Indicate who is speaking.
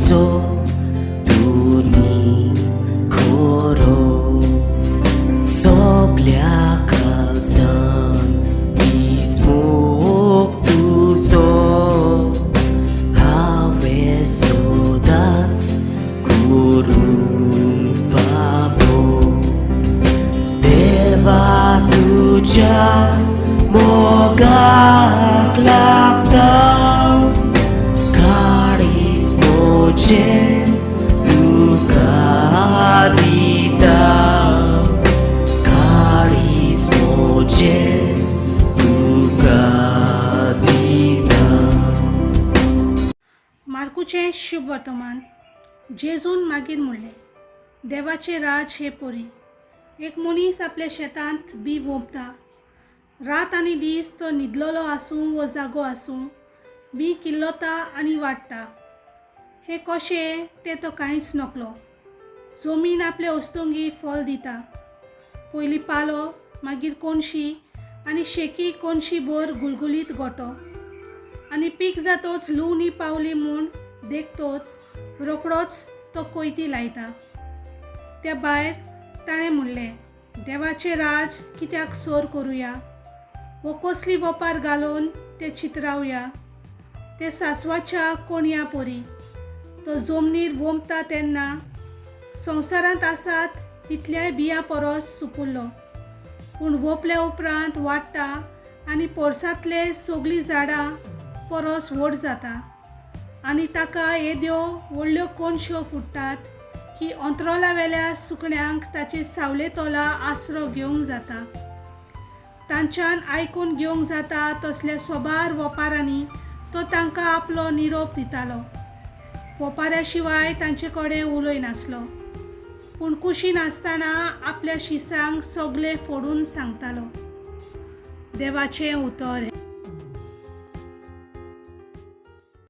Speaker 1: So तुनी खोरो सगल्या काळजान दिसमूक तुजो हांवें सदांच करूंक फावो देवा तुज्या मोगाक लागता काळीज म्हजें तुका दिता काळीज म्हजें तुका दिता.
Speaker 2: मार्कूचें शुभ वर्तमान. जेजून मागीर म्हणलें, देवाचें राज हे परी. एक मनीस आपल्या शेतांत बी वोंपता. रात आनी दीस तो न्हिदलोलो आसूं वो जागो आसूं बी किल्लोता आनी वाडटा. हें कशें तें तो कांयच नकलो. जमीन आपले ओस्तोंगी फळ दिता. पयलीं पालो, मागीर कोणशी आनी शेकी कोणशी भर गुलगुलीत गोठो. आनी पीक जातोच लुवणी पावली म्हूण देखतोच रोखडोच तो कोयती लायता. त्या भायर ताणें म्हणलें, देवाचें राज कित्याक सोर करुया वो कसली वपार घालून तें चित्रावया. ते सासवाच्या कोणया परी. तो जमनीर वोंपता तेन्ना संवसारांत आसात तितल्याय बियां परस सुपुल्लो, पूण वोपले उपरांत वाडटा आनी पोरसांतले सगळीं झाडां परस व्हड जाता. आनी ताका येद्यो व्हडल्यो कोणश्यो फुट्टात की अंतरोला वेल्या सुकण्यांक ताचे सावले तोला आसरो घेवंक जाता. तांच्यान आयकून घेवंक जाता तसल्या सोबार वपारांनी तो तांकां आपलो निरोप दितालो. वपाऱ्या शिवाय तांचे कडेन उलोय नासलो, पूण कुशीन आसतना आपल्या शिसांक सगळें फोडून सांगतालो. देवाचें उतर.